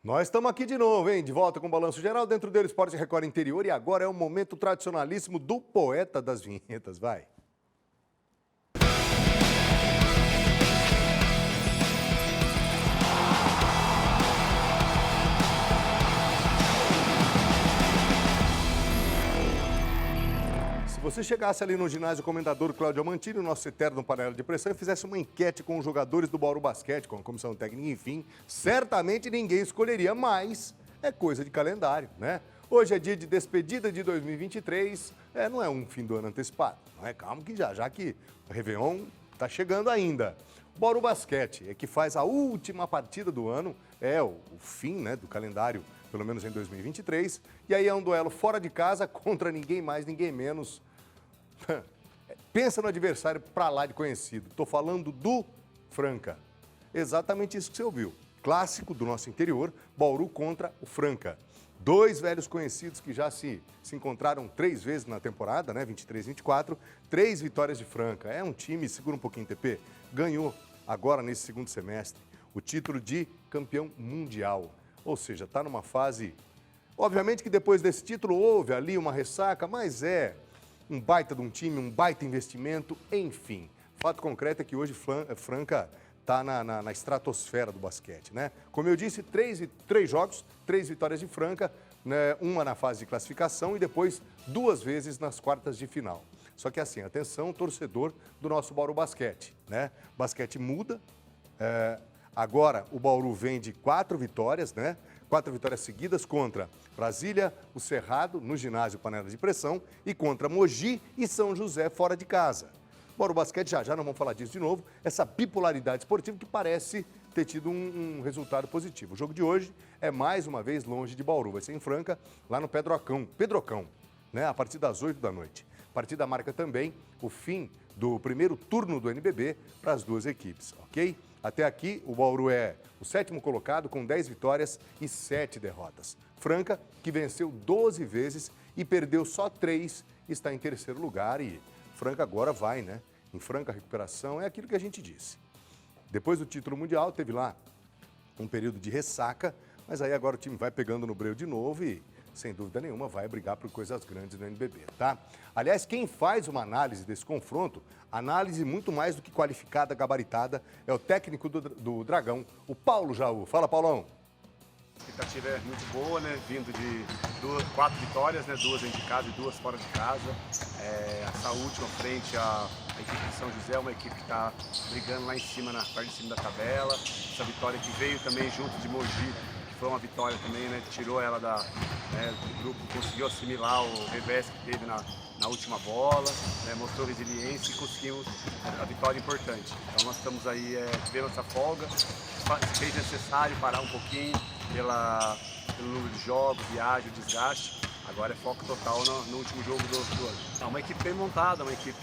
Nós estamos aqui de novo, hein? De volta com o Balanço Geral, dentro dele Esporte Record Interior. E agora é o momento tradicionalíssimo do poeta das vinhetas. Vai. Se você chegasse ali no ginásio Comendador Cláudio Amantini, o nosso eterno panela de pressão, e fizesse uma enquete com os jogadores do Bauru Basquete, com a comissão técnica, enfim, certamente ninguém escolheria, mas é coisa de calendário, né? Hoje é dia de despedida de 2023, não é um fim do ano antecipado, não é? Calma que já que o Réveillon está chegando ainda. O Bauru Basquete é que faz a última partida do ano, o fim, né, do calendário, pelo menos em 2023, e aí é um duelo fora de casa contra ninguém mais, ninguém menos. Pensa no adversário pra lá de conhecido. Estou falando do Franca. Exatamente isso que você ouviu. Clássico do nosso interior, Bauru contra o Franca. Dois velhos conhecidos que já se encontraram 3 vezes na temporada, né? 23, 24. 3 vitórias de Franca. É um time, segura um pouquinho, TP, ganhou agora nesse segundo semestre o título de campeão mundial. Ou seja, está numa fase... Obviamente que depois desse título houve ali uma ressaca, mas um baita de um time, um baita investimento, enfim. Fato concreto é que hoje Franca está na estratosfera do basquete, né? Como eu disse, 3 jogos, 3 vitórias de Franca, né? Uma na fase de classificação e depois 2 vezes nas quartas de final. Só que assim, atenção, torcedor do nosso Bauru Basquete, né? Basquete muda, agora o Bauru vem de 4 vitórias, né? 4 vitórias seguidas contra Brasília, o Cerrado, no ginásio Panela de Pressão, e contra Mogi e São José, fora de casa. Bauru Basquete, já não vamos falar disso de novo, essa bipolaridade esportiva que parece ter tido um resultado positivo. O jogo de hoje é mais uma vez longe de Bauru, vai ser em Franca, lá no Pedrocão, né? A partir das 8 da noite. A partida marca também o fim do primeiro turno do NBB para as 2 equipes, ok? Até aqui, o Bauru é o 7º colocado com 10 vitórias e 7 derrotas. Franca, que venceu 12 vezes e perdeu só 3, está em 3º lugar e Franca agora vai, né? Em franca recuperação, é aquilo que a gente disse. Depois do título mundial, teve lá um período de ressaca, mas aí agora o time vai pegando no breu de novo e, sem dúvida nenhuma, vai brigar por coisas grandes no NBB, tá? Aliás, quem faz uma análise desse confronto, análise muito mais do que qualificada, gabaritada, é o técnico do Dragão, o Paulo Jaú. Fala, Paulão. A expectativa é muito boa, né? Vindo de 4 vitórias, né? 2 dentro de casa e 2 fora de casa. Essa última frente à equipe de São José é uma equipe que está brigando lá em cima, na parte de cima da tabela. Essa vitória que veio também junto de Mogi, que foi uma vitória também, né? Tirou ela do grupo, conseguiu assimilar o revés que teve na última bola, né? Mostrou resiliência e conseguimos a vitória importante. Então nós estamos aí vendo essa folga, fez necessário parar um pouquinho pelo número de jogos, viagem, desgaste. Agora é foco total no último jogo do ano. É uma equipe bem montada, uma equipe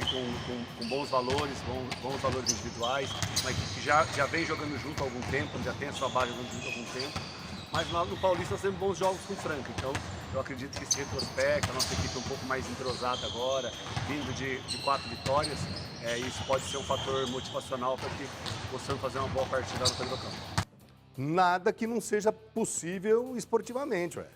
com bons valores, bons valores individuais, uma equipe que já vem jogando junto há algum tempo, já tem a sua base jogando junto há algum tempo. Mas no Paulista nós temos bons jogos com o Franca, então eu acredito que esse retrospecto, a nossa equipe é um pouco mais entrosada agora, vindo de 4 vitórias, isso pode ser um fator motivacional para que possamos fazer uma boa partida no Pedrocão. Nada que não seja possível esportivamente, ué.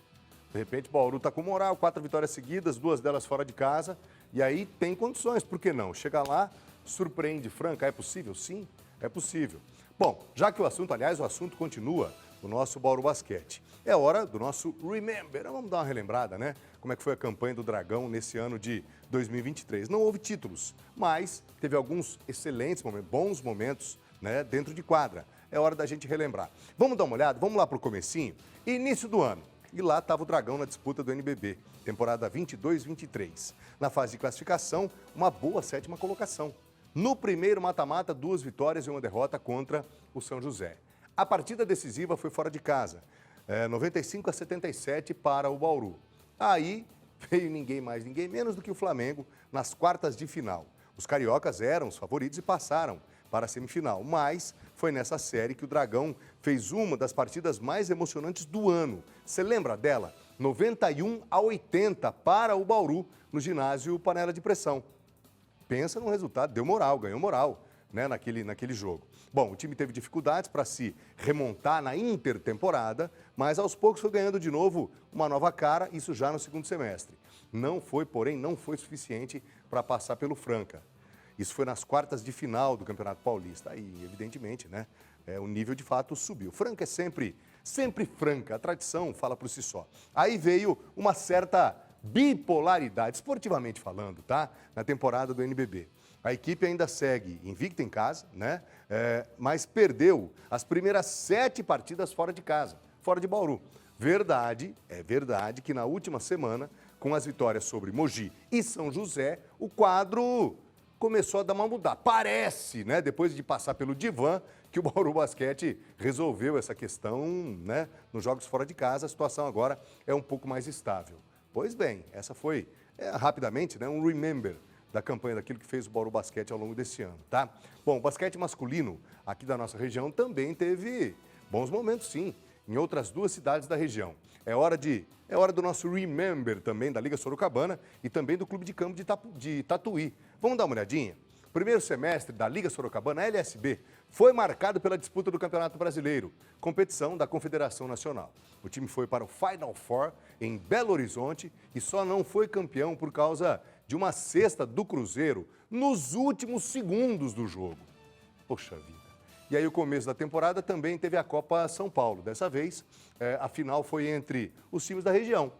De repente, o Bauru está com moral, 4 vitórias seguidas, 2 delas fora de casa, e aí tem condições, por que não? Chega lá, surpreende Franca, é possível? Sim, é possível. Bom, já que o assunto continua no nosso Bauru Basquete, é hora do nosso Remember. Vamos dar uma relembrada, né? Como é que foi a campanha do Dragão nesse ano de 2023. Não houve títulos, mas teve alguns excelentes momentos, bons momentos, né, dentro de quadra. É hora da gente relembrar. Vamos dar uma olhada? Vamos lá para o comecinho? Início do ano. E lá estava o Dragão na disputa do NBB, temporada 22-23. Na fase de classificação, uma boa 7ª colocação. No primeiro mata-mata, 2 vitórias e 1 derrota contra o São José. A partida decisiva foi fora de casa, 95-77 para o Bauru. Aí veio ninguém mais, ninguém menos do que o Flamengo nas quartas de final. Os cariocas eram os favoritos e passaram para a semifinal, mas foi nessa série que o Dragão fez uma das partidas mais emocionantes do ano. Você lembra dela? 91-80 para o Bauru no ginásio Panela de Pressão. Pensa no resultado, deu moral, ganhou moral. né, naquele jogo. Bom, o time teve dificuldades para se remontar na intertemporada, mas aos poucos foi ganhando de novo uma nova cara, isso já no segundo semestre. Porém, não foi suficiente para passar pelo Franca. Isso foi nas quartas de final do Campeonato Paulista. Aí, evidentemente, né, o nível de fato subiu. Franca é sempre Franca, a tradição fala por si só. Aí veio uma certa bipolaridade, esportivamente falando, tá? Na temporada do NBB. A equipe ainda segue invicta em casa, né? Mas perdeu as primeiras 7 partidas fora de casa, fora de Bauru. É verdade que na última semana, com as vitórias sobre Mogi e São José, o quadro começou a dar uma mudada. Parece, né, depois de passar pelo divã, que o Bauru Basquete resolveu essa questão, né, nos jogos fora de casa. A situação agora é um pouco mais estável. Pois bem, essa foi, rapidamente, né, um remember da campanha daquilo que fez o Bauru Basquete ao longo desse ano, tá? Bom, o basquete masculino aqui da nossa região também teve bons momentos, sim, em outras 2 cidades da região. É hora do nosso remember também da Liga Sorocabana e também do Clube de Campo de Tatuí. Vamos dar uma olhadinha? O primeiro semestre da Liga Sorocabana, LSB, foi marcado pela disputa do Campeonato Brasileiro, competição da Confederação Nacional. O time foi para o Final Four em Belo Horizonte e só não foi campeão por causa de uma cesta do Cruzeiro nos últimos segundos do jogo. Poxa vida. E aí o começo da temporada também teve a Copa São Paulo. Dessa vez, a final foi entre os times da região.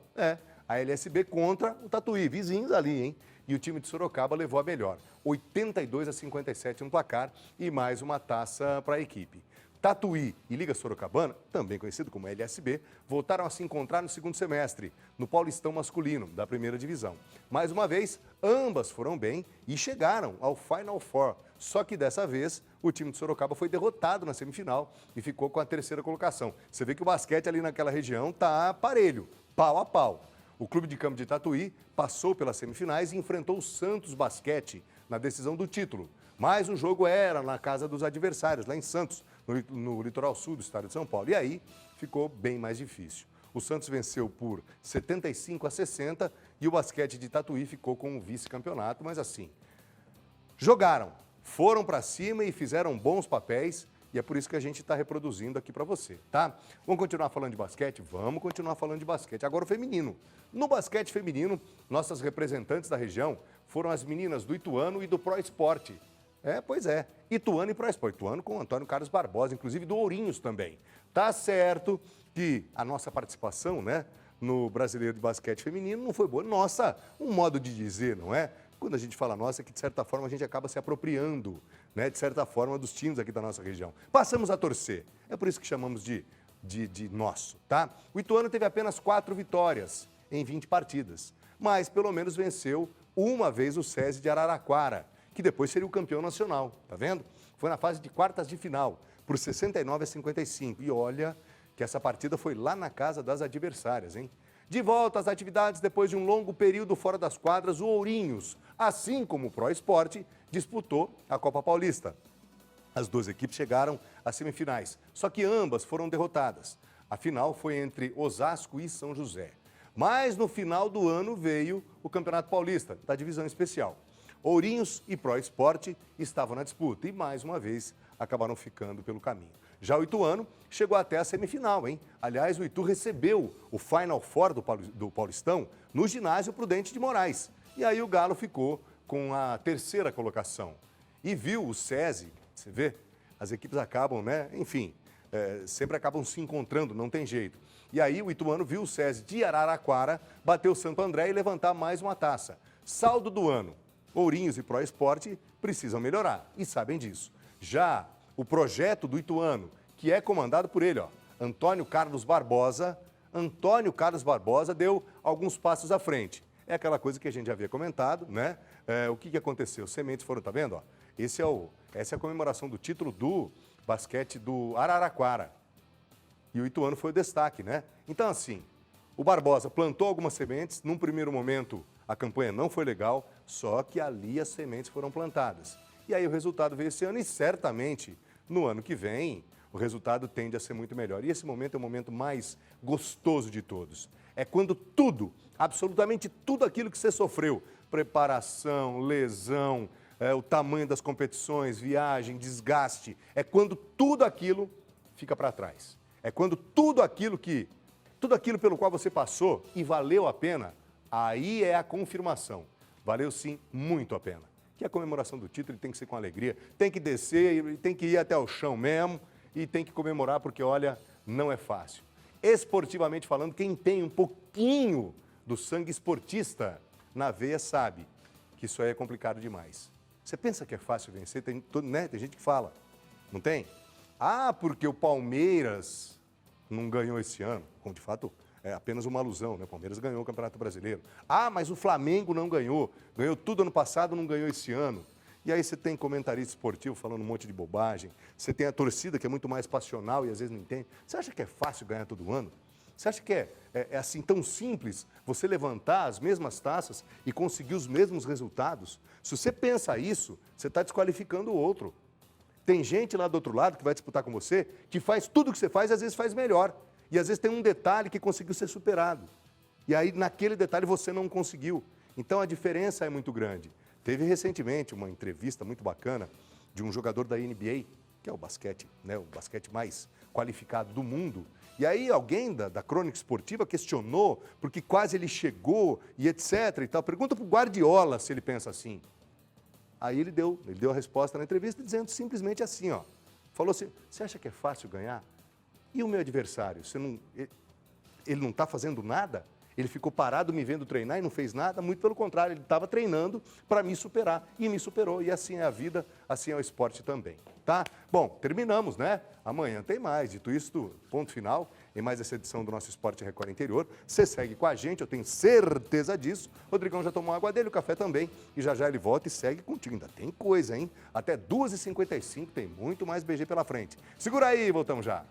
A LSB contra o Tatuí, vizinhos ali, hein? E o time de Sorocaba levou a melhor. 82-57 no placar e mais uma taça para a equipe. Tatuí e Liga Sorocabana, também conhecido como LSB, voltaram a se encontrar no segundo semestre, no Paulistão masculino, da primeira divisão. Mais uma vez, ambas foram bem e chegaram ao Final Four. Só que dessa vez, o time de Sorocaba foi derrotado na semifinal e ficou com a 3ª colocação. Você vê que o basquete ali naquela região está parelho, pau a pau. O Clube de Campo de Tatuí passou pelas semifinais e enfrentou o Santos Basquete na decisão do título. Mas o jogo era na casa dos adversários, lá em Santos, no litoral sul do estado de São Paulo. E aí ficou bem mais difícil. O Santos venceu por 75-60 e o basquete de Tatuí ficou com o vice-campeonato. Mas assim, jogaram, foram para cima e fizeram bons papéis. E é por isso que a gente está reproduzindo aqui para você, tá? Vamos continuar falando de basquete? Vamos continuar falando de basquete. Agora o feminino. No basquete feminino, nossas representantes da região foram as meninas do Ituano e do Pro Esporte. Pois é. Ituano e Pro Esporte. Ituano com o Antônio Carlos Barbosa, inclusive do Ourinhos também. Tá certo que a nossa participação, né, no Brasileiro de Basquete Feminino não foi boa. Nossa, um modo de dizer, não é? Quando a gente fala nossa, é que de certa forma a gente acaba se apropriando, né, de certa forma, dos times aqui da nossa região. Passamos a torcer. É por isso que chamamos de nosso, tá? O Ituano teve apenas 4 vitórias em 20 partidas, mas pelo menos venceu uma vez o SESI de Araraquara, que depois seria o campeão nacional, tá vendo? Foi na fase de quartas de final, por 69-55. E olha que essa partida foi lá na casa das adversárias, hein? De volta às atividades, depois de um longo período fora das quadras, o Ourinhos, assim como o Pro Esporte, disputou a Copa Paulista. As 2 equipes chegaram às semifinais, só que ambas foram derrotadas. A final foi entre Osasco e São José. Mas no final do ano veio o Campeonato Paulista, da divisão especial. Ourinhos e Pro Esporte estavam na disputa e, mais uma vez, acabaram ficando pelo caminho. Já o Ituano chegou até a semifinal, hein? Aliás, o Itu recebeu o Final Four do Paulistão no ginásio Prudente de Moraes. E aí o Galo ficou com a 3ª colocação. E viu o SESI, você vê, as equipes acabam, né? Enfim, sempre acabam se encontrando, não tem jeito. E aí o Ituano viu o SESI de Araraquara bater o Santo André e levantar mais uma taça. Saldo do ano. Ourinhos e Pro Esporte precisam melhorar e sabem disso. Já o projeto do Ituano, que é comandado por ele, Antônio Carlos Barbosa, deu alguns passos à frente. É aquela coisa que a gente já havia comentado, né? O que aconteceu? Os sementes foram, tá vendo? Essa é a comemoração do título do basquete do Araraquara. E o Ituano foi o destaque, né? Então, assim, o Barbosa plantou algumas sementes. Num primeiro momento, a campanha não foi legal, só que ali as sementes foram plantadas. E aí o resultado veio esse ano e certamente no ano que vem o resultado tende a ser muito melhor. E esse momento é o momento mais gostoso de todos. É quando tudo, absolutamente tudo aquilo que você sofreu, preparação, lesão, o tamanho das competições, viagem, desgaste. É quando tudo aquilo fica para trás. É quando tudo aquilo pelo qual você passou e valeu a pena, aí é a confirmação. Valeu sim muito a pena. Que a comemoração do título tem que ser com alegria, tem que descer, tem que ir até o chão mesmo e tem que comemorar porque, olha, não é fácil. Esportivamente falando, quem tem um pouquinho do sangue esportista na veia sabe que isso aí é complicado demais. Você pensa que é fácil vencer? Tem gente que fala, não tem? Ah, porque o Palmeiras não ganhou esse ano. Como de fato é apenas uma alusão, né? O Palmeiras ganhou o Campeonato Brasileiro. Ah, mas o Flamengo não ganhou. Ganhou tudo ano passado, não ganhou esse ano. E aí você tem comentarista esportivo falando um monte de bobagem. Você tem a torcida que é muito mais passional e às vezes não entende. Você acha que é fácil ganhar todo ano? Você acha que é assim tão simples você levantar as mesmas taças e conseguir os mesmos resultados? Se você pensa isso, você está desqualificando o outro. Tem gente lá do outro lado que vai disputar com você, que faz tudo o que você faz e às vezes faz melhor. E às vezes tem um detalhe que conseguiu ser superado. E aí naquele detalhe você não conseguiu. Então a diferença é muito grande. Teve recentemente uma entrevista muito bacana de um jogador da NBA, que é o basquete, né, o basquete mais qualificado do mundo. E aí alguém da crônica esportiva questionou porque quase ele chegou e etc. e tal. Pergunta para o Guardiola se ele pensa assim. Aí ele deu a resposta na entrevista dizendo simplesmente assim, ó. Falou assim, você acha que é fácil ganhar? E o meu adversário, ele não está fazendo nada? Ele ficou parado me vendo treinar e não fez nada? Muito pelo contrário, ele estava treinando para me superar e me superou. E assim é a vida, assim é o esporte também, tá? Bom, terminamos, né? Amanhã tem mais. Dito isso, ponto final em mais essa edição do nosso Esporte Record Interior. Você segue com a gente, eu tenho certeza disso. Rodrigão já tomou água dele, o café também. E já já ele volta e segue contigo. Ainda tem coisa, hein? Até 2h55 tem muito mais BG pela frente. Segura aí, voltamos já.